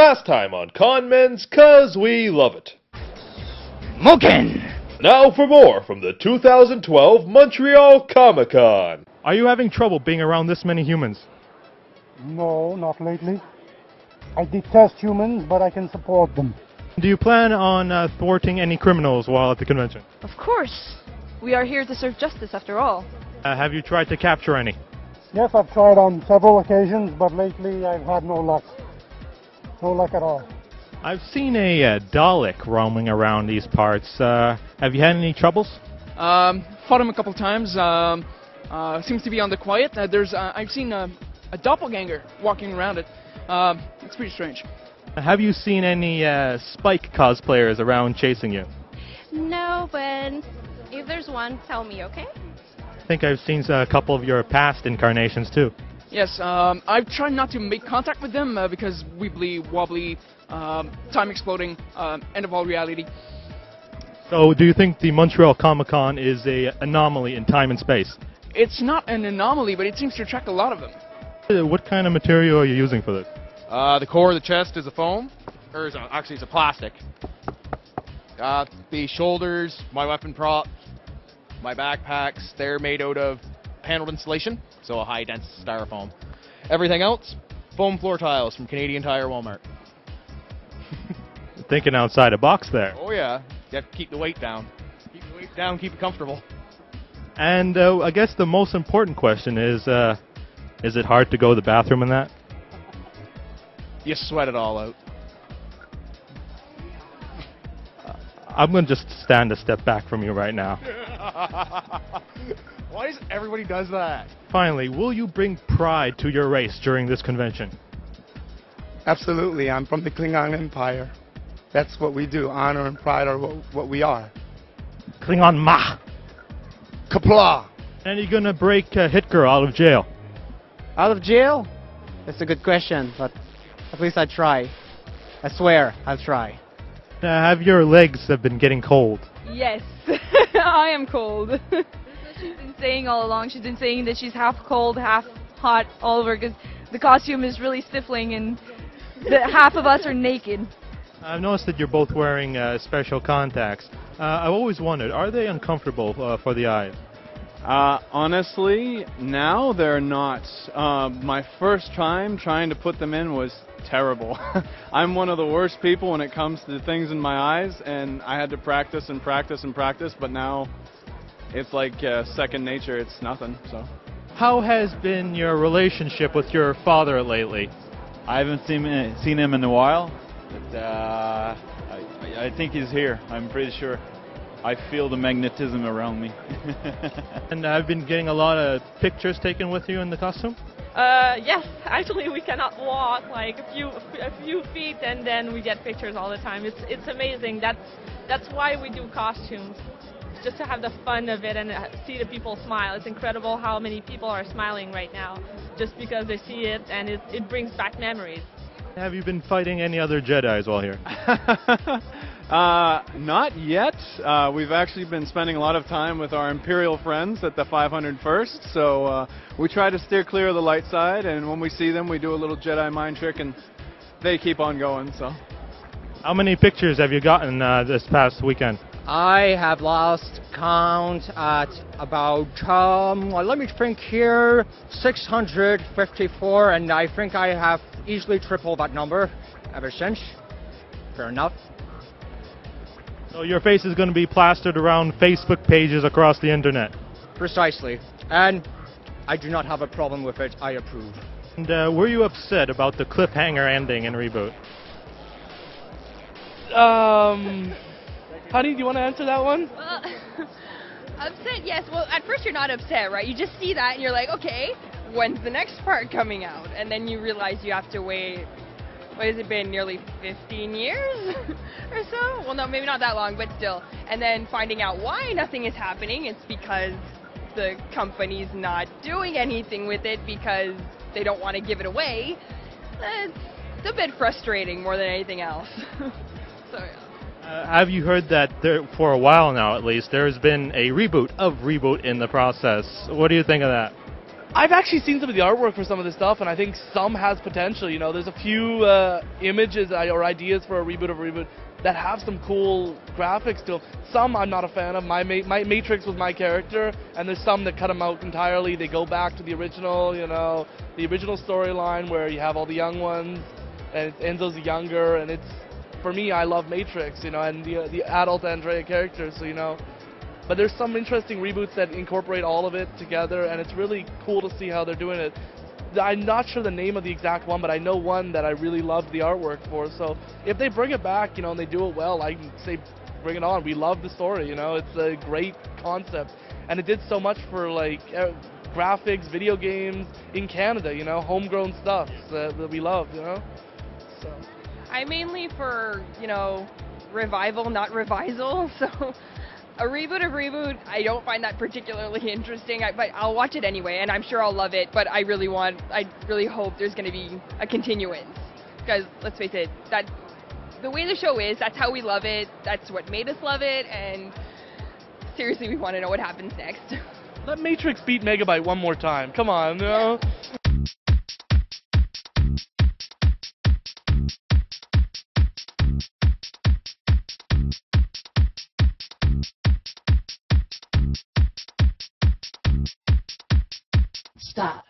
Last time on Conmen's 'Cause We Love It. Moken! Now for more from the 2012 Montreal Comic-Con. Are you having trouble being around this many humans? No, not lately. I detest humans, but I can support them. Do you plan on thwarting any criminals while at the convention? Of course. We are here to serve justice after all. Have you tried to capture any? Yes, I've tried on several occasions, but lately I've had no luck. No luck at all. I've seen a Dalek roaming around these parts. Have you had any troubles? Fought him a couple times. Seems to be on the quiet. I've seen a doppelganger walking around it. It's pretty strange. Have you seen any Spike cosplayers around chasing you? No, but if there's one, tell me, okay? I think I've seen a couple of your past incarnations too. Yes, I've tried not to make contact with them because wibbly wobbly, time exploding, end of all reality. So do you think the Montreal Comic-Con is an anomaly in time and space? It's not an anomaly, but it seems to attract a lot of them. What kind of material are you using for this? The core of the chest is a foam, or actually it's a plastic. The shoulders, my weapon props, my backpacks, they're made out of paneled insulation, so a high-dense styrofoam. Everything else, foam floor tiles from Canadian Tire Walmart. Thinking outside a box there. Oh yeah, you have to keep the weight down. Keep the weight down, keep it comfortable. And I guess the most important question is it hard to go to the bathroom in that? You sweat it all out. I'm going to just stand a step back from you right now. Why does everybody does that? Finally, will you bring pride to your race during this convention? Absolutely. I'm from the Klingon Empire. That's what we do. Honor and pride are what we are. Klingon Ma! Kapla! And are you going to break Hit Girl out of jail? Out of jail? That's a good question, but at least I try. I swear, I'll try. Have your legs been getting cold? Yes, I am cold. This is what she's been saying all along. She's been saying that she's half cold, half hot all over because the costume is really stifling and half of us are naked. I've noticed that you're both wearing special contacts. I've always wondered, are they uncomfortable for the eyes? Honestly, now they're not. My first time trying to put them in was terrible. I'm one of the worst people when it comes to things in my eyes, and I had to practice and practice and practice, but now it's like second nature. It's nothing. So, how has been your relationship with your father lately? I haven't seen him in a while, but I think he's here. I'm pretty sure. I feel the magnetism around me. And I've been getting a lot of pictures taken with you in the costume? Yes, actually we cannot walk like a few feet and then we get pictures all the time. It's amazing. That's why we do costumes. Just to have the fun of it and see the people smile. It's incredible how many people are smiling right now just because they see it, and it brings back memories. Have you been fighting any other Jedis while here? Not yet. We've actually been spending a lot of time with our Imperial friends at the 501st, so we try to steer clear of the light side, and when we see them, we do a little Jedi mind trick, and they keep on going. So, how many pictures have you gotten this past weekend? I have lost count at about, let me think here, 654, and I think I have easily tripled that number ever since. Fair enough. So your face is going to be plastered around Facebook pages across the internet? Precisely. And I do not have a problem with it. I approve. And were you upset about the cliffhanger ending in Reboot? Honey, do you want to answer that one? Upset, yes. Well, at first you're not upset, right? You just see that and you're like, okay, when's the next part coming out? And then you realize you have to wait. What has it been, nearly 15 years or so? Well, no, maybe not that long, but still. And then finding out why nothing is happening, it's because the company's not doing anything with it because they don't want to give it away. It's a bit frustrating more than anything else. So, yeah. Have you heard that for a while now, at least, there's been a reboot of Reboot in the process? What do you think of that? I've actually seen some of the artwork for some of this stuff, and I think some has potential. You know, there's a few images or ideas for a reboot that have some cool graphics to them. Some I'm not a fan of. My Matrix was my character, and there's some that cut them out entirely. They go back to the original, you know, the original storyline where you have all the young ones, and Enzo's younger, and it's, for me, I love Matrix, you know, and the adult Andrea character, so, you know. But there's some interesting reboots that incorporate all of it together, and it's really cool to see how they're doing it. I'm not sure the name of the exact one, but I know one that I really loved the artwork for. So if they bring it back, you know, and they do it well, I can say bring it on. We love the story, you know. It's a great concept, and it did so much for like graphics, video games in Canada, you know, homegrown stuff that we love, you know. So I'm mainly for, you know, revival, not revisal. So a reboot, I don't find that particularly interesting, but I'll watch it anyway, and I'm sure I'll love it, but I really hope there's going to be a continuance, because let's face it, that the way the show is, that's how we love it, that's what made us love it, and seriously, we want to know what happens next. Let Matrix beat Megabyte one more time, come on, you know? Stop.